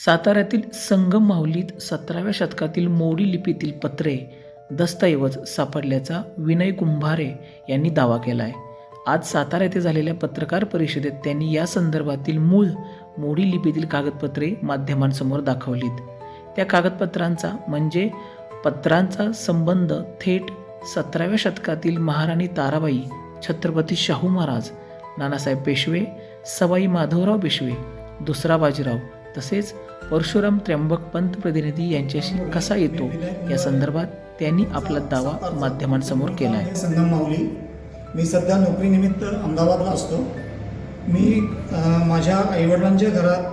साताऱ्यातील संगम माहुलीत 17व्या शतकातील मोडी लिपीतील पत्रे दस्तऐवज सापडल्याचा विनय कुंभारे यांनी दावा केला आहे. आज सातारा येथे झालेल्या पत्रकार परिषदेत त्यांनी या संदर्भातील मूळ मोडी लिपीतील कागदपत्रे माध्यमांसमोर दाखवलीत. त्या कागदपत्रांचा म्हणजे पत्रांचा संबंध थेट 17व्या शतकातील महाराणी ताराबाई, छत्रपती शाहू महाराज, नानासाहेब पेशवे, सवाई माधवराव पेशवे, दुसरा बाजीराव तसेच परशुराम त्र्यंबक पंत प्रतिनिधी यांच्याशी कसा येतो या संदर्भात त्यांनी आपला दावा माध्यमांसमोर केला आहे. संगम माहुली, मी सध्या नोकरीनिमित्त अहमदाबादला असतो. मी माझ्या आईवडिलांच्या घरात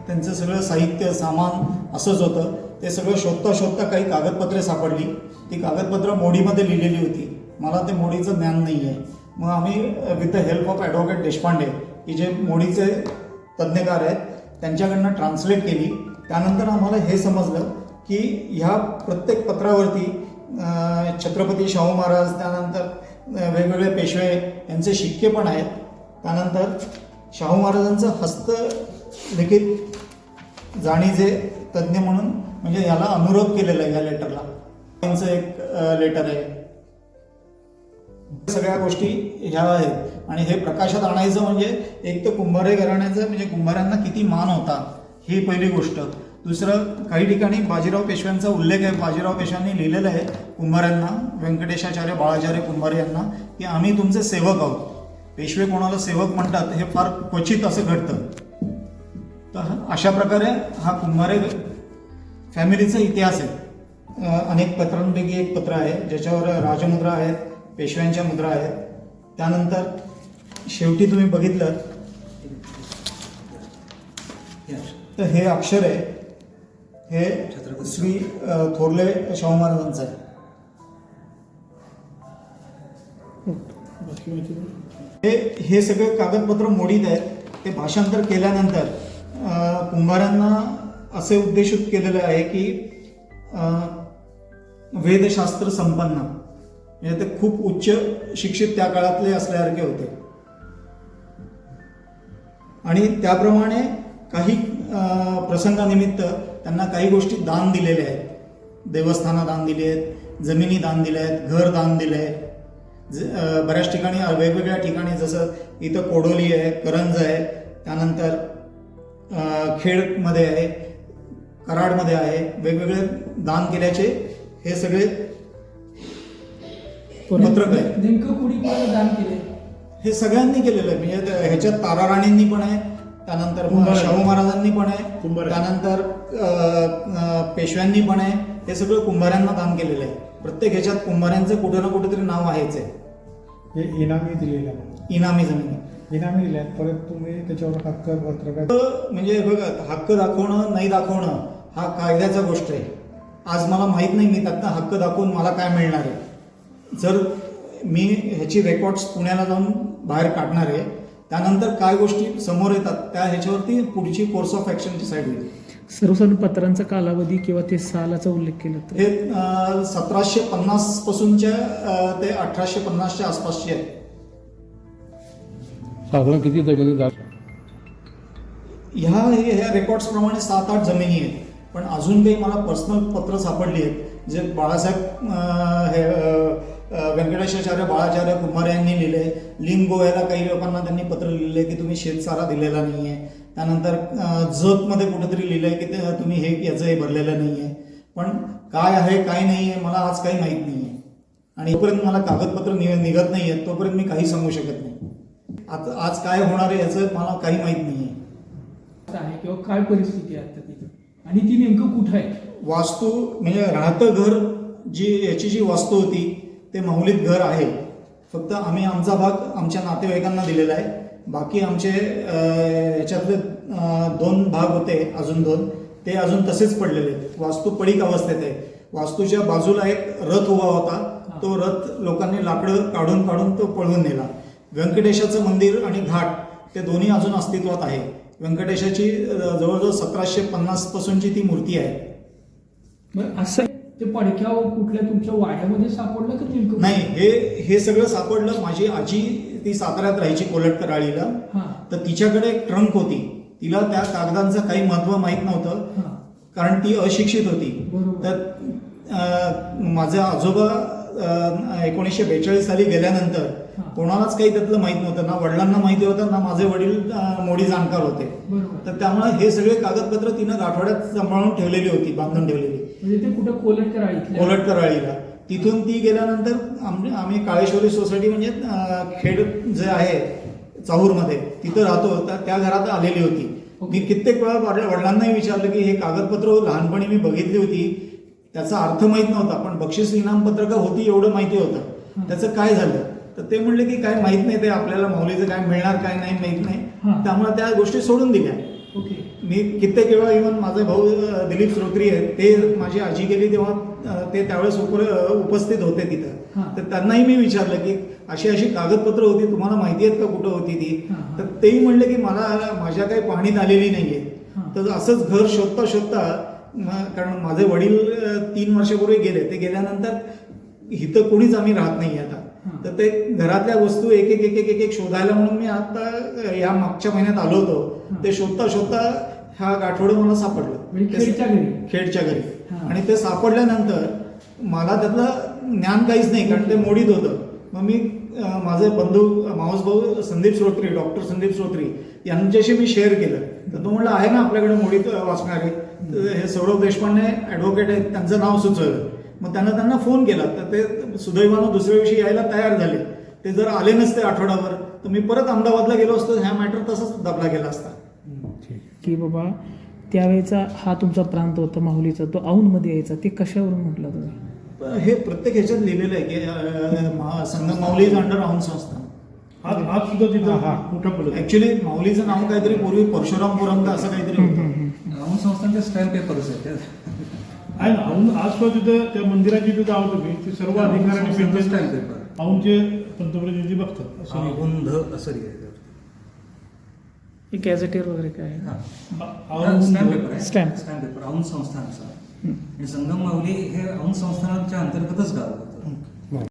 त्यांचं सगळं साहित्य सामान असंच होतं. ते सगळं शोधता शोधता काही कागदपत्रे सापडली. ती कागदपत्र मोडीमध्ये लिहिलेली होती. मला ते मोडीचं ज्ञान नाही आहे. मग आम्ही with the help of advocate Deshpande, की जे मोडीचे तज्ज्ञकार आहेत, त्यांच्याकडनं ट्रान्सलेट केली. त्यानंतर आम्हाला हे समजलं की ह्या प्रत्येक पत्रावरती छत्रपती शाहू महाराज, त्यानंतर वेगवेगळे पेशवे यांचे शिक्के पण आहेत. त्यानंतर शाहू महाराजांचं हस्तलिखित जाणीजे तज्ज्ञ म्हणून म्हणजे याला अनुरोध केलेला आहे. या लेटरला त्यांचं एक लेटर आहे. सगळ्या गोष्टी ह्या आहेत. आणि हे प्रकाशात आणायचं म्हणजे एक तर कुंभारे घराण्याचं म्हणजे कुंभारांना किती मान होता ही पहिली गोष्ट. दुसरं, काही ठिकाणी बाजीराव पेशव्यांचा उल्लेख आहे. बाजीराव पेशव्यांनी लिहिलेलं आहे कुंभारांना, व्यंकटेशाचार्य बाळाचार्य कुंभारे यांना, की आम्ही तुमचे सेवक आहोत. पेशवे कोणाला सेवक म्हणतात हे फार क्वचित असं घडतं. तर अशा प्रकारे हा कुंभारे फॅमिलीचा इतिहास आहे. अनेक पत्रांपैकी एक पत्र आहे ज्याच्यावर राजमुद्रा आहेत, पेशव्यांच्या मुद्रा आहेत. त्यानंतर शेवटी तुम्ही बघितलं तर हे अक्षर आहे, हे श्री थोरले शाहू महाराजांचं आहे. हे सगळे कागदपत्र मोडीत आहेत. ते भाषांतर केल्यानंतर कुंभारांना असे उद्देशित केलेले आहे की वेदशास्त्र संपन्न, म्हणजे ते खूप उच्च शिक्षित त्या काळातले असल्यासारखे होते. आणि त्याप्रमाणे काही प्रसंगानिमित्त त्यांना काही गोष्टी दान दिलेल्या आहेत. देवस्थानं दान दिली आहेत, जमिनी दान दिल्या आहेत, घर दान दिले आहे. बऱ्याच ठिकाणी वेगवेगळ्या ठिकाणी, जसं इथं कोडोली आहे, करंज आहे, त्यानंतर खेडमध्ये आहे, कराडमध्ये आहे, वेगवेगळे दान केल्याचे हे सगळे पत्रक आहे. नेमकं कुणी दान केले हे सगळ्यांनी केलेलं आहे. म्हणजे ह्याच्यात ताराराणींनी पण आहे, त्यानंतर शाहू महाराजांनी पण आहे, त्यानंतर पेशव्यांनी पण आहे. हे सगळं कुंभारांना दान केलेलं आहे. प्रत्येक ह्याच्यात कुंभारांचं कुठे ना कुठेतरी नाव आहेच आहे. हे इनामी दिलेलं आहे. इनामी जमिनी इनामी दिल्या आहेत. परत तुम्ही त्याच्यावर हक्क पत्रकार म्हणजे बघा, हक्क दाखवणं नाही दाखवणं हा कायद्याचा गोष्ट आहे. आज मला माहीत नाही मी त्यातनं हक्क दाखवून मला काय मिळणार आहे. जर मी ह्याची रेकॉर्ड्स पुण्याला जाऊन बाहेर काढणार आहे, त्यानंतर काय गोष्टी समोर येतात त्या ह्याच्यावरती पुढची कोर्स ऑफ ॲक्शन डिसाईड होईल. सर्वसाधारण पत्रांचा कालावधी किंवा ते सालाचा उल्लेख केला तर हे 1750 पासूनच्या ते 1850च्या आसपासचे आहेत. साधारण किती जमिनी जात ह्या रेकॉर्ड्स प्रमाणे 7-8 जमिनी आहेत. पण अजून काही मला पर्सनल पत्र सापडली आहेत जे बाळासाहेब व्यंकटेशाचार्य बाळाचार्य कुंभारे यांनी लिहिले. लिम गोव्याला काही लोकांना त्यांनी पत्र लिहिले की तुम्ही शेतसारा दिलेला नाही आहे. त्यानंतर जतमध्ये कुठेतरी लिहिलं आहे की तुम्ही याचं हे भरलेलं नाही आहे. पण काय आहे काय नाही आहे मला आज काही माहीत नाही आहे. आणि तोपर्यंत मला कागदपत्र निघत नाही आहेत तोपर्यंत मी काही सांगू शकत नाही. आज काय होणार आहे याचं मला काही माहीत नाही आहे किंवा काय परिस्थिती आहे तिथं, आणि ती नेमकं कुठं आहे. वास्तू म्हणजे राहतं घर, याची जी वास्तू होती ते माहुलीत घर आहे. फक्त आम्ही आमचा भाग आमच्या नातेवाईकांना दिलेला आहे. बाकी आमचे ह्याच्यातले 2 भाग होते, अजून 2 ते अजून तसेच पडलेले आहेत. वास्तू पडीक अवस्थेत आहे. वास्तूच्या बाजूला एक रथ उभा होता. तो रथ लोकांनी लाकडं काढून काढून तो पळवून नेला. व्यंकटेशाचं मंदिर आणि घाट ते दोन्ही अजून अस्तित्वात आहे. व्यंकटेशाची जवळजवळ 1750 पासूनची ती मूर्ती आहे. बरं, असं ते पडक्यावर कुठल्या तुमच्या वाड्यामध्ये सापडलं का नेमकं? नाही, हे सगळं सापडलं. माझी आजी ती साताऱ्यात राहायची, कोलटकर आळीला. तर तिच्याकडे एक ट्रंक होती. तिला त्या कागदांचं काही महत्त्व माहीत नव्हतं, हा. कारण ती अशिक्षित होती. बरोबर. तर माझे आजोबा 1942 साली गेल्यानंतर हा. कोणालाच काही त्यातलं माहीत नव्हतं, ना वडिलांना माहिती होतं, ना माझे वडील मोडी जाणकार होते. बरोबर. तर त्यामुळे हे सगळे कागदपत्र तिनं गाठोड्यात सांभाळून ठेवलेली होती, बांधून ठेवलेली. म्हणजे ते कुठं कोलटकर इथल्या कोलटकरवाळीला. तिथून ती गेल्यानंतर आम्ही काळेश्वरी सोसायटी म्हणजे खेड जे आहे चाहूरमध्ये तिथं राहतो, तर त्या घरात आलेली होती. मी कित्येक वेळा वडिलांनाही विचारलं की हे कागदपत्र लहानपणी मी बघितली होती, त्याचा अर्थ माहीत नव्हता, पण बक्षीस इनाम पत्रकं होती एवढं माहिती होतं. त्याचं काय झालं तर ते म्हणले की काय माहीत नाही, ते आपल्याला माऊलीचं काय मिळणार काय नाही माहीत नाही, त्यामुळे त्या गोष्टी सोडून दिल्या. ओके. मी कित्येक वेळा इव्हन माझे भाऊ दिलीप श्रोत्री आहेत, ते माझी आजी गेली तेव्हा ते त्यावेळेस उपस्थित होते तिथं. तर त्यांनाही मी विचारलं की अशी अशी कागदपत्र होती, तुम्हाला माहिती आहेत का कुठं होती ती? तर तेही म्हणले की मला माझ्या काही पाहणीत आलेली नाहीये. तर असंच घर शोधता शोधता, कारण माझे वडील 3 वर्षापूर्वी गेले, ते गेल्यानंतर इथं कोणीच आम्ही राहत नाही आता. तर ते घरातल्या वस्तू एक एक एक एक एक शोधायला म्हणून मी आता या मागच्या महिन्यात आलो होतो. ते शोधता शोधता हा गाठोडं मला सापडलं खेडच्या घरी. आणि ते सापडल्यानंतर मला त्यातलं ज्ञान काहीच नाही, कारण ते मोडीत होतं. मग मी माझे बंधू मावस भाऊ संदीप श्रोत्री, डॉक्टर संदीप श्रोत्री यांच्याशी मी शेअर केलं. तर तो म्हणला आहे ना आपल्याकडे मोडीत वाचणारे, हे सौरभ देशपांडे ॲडव्होकेट आहेत, त्यांचं नाव सुचवलं. मग त्यांना फोन केला, तर ते सुदैवानं दुसऱ्या दिवशी यायला तयार झाले. ते जर आले नसते आठवडाभर तर मी परत अहमदाबादला गेलो असतो, ह्या मॅटर तसाच दाबला गेला असता. की बाबा त्यावेळेचा हा तुमचा प्रांत होता माहुलीचा, तो औंधमध्ये यायचा, ते कशावरून म्हटलं तुम्ही? हे प्रत्येक ह्याच्यात लिहिलेलं आहे की संगम माऊली इज अंडर औंध संस्थान. आज सुद्धा तिथं मोठा पडत. ऍक्च्युली माऊलीचं नाव काहीतरी पूर्वी परशुरामपुरम का असं काहीतरी होतं. औंध संस्थानचे स्टॅम्प पेपर्स आहेत आहे ना, आज सुद्धा तिथं त्या मंदिराची तिथं आहोत तुम्ही, ते सर्व अधिकाऱ्यांनी स्टॅम्प पेन्शन पेपर औंधचे पंतप्रतिनिधी बघतात असं नाही. औंध असं लिहायचं. गॅझेटियर वगैरे काय आहे? स्टॅम्प पेपर आहे. स्टॅम्प. स्टॅम्प पेपर औंध संस्थानचा. आणि संगम माऊली हे औंध संस्थानाच्या अंतर्गतच गाव होतं.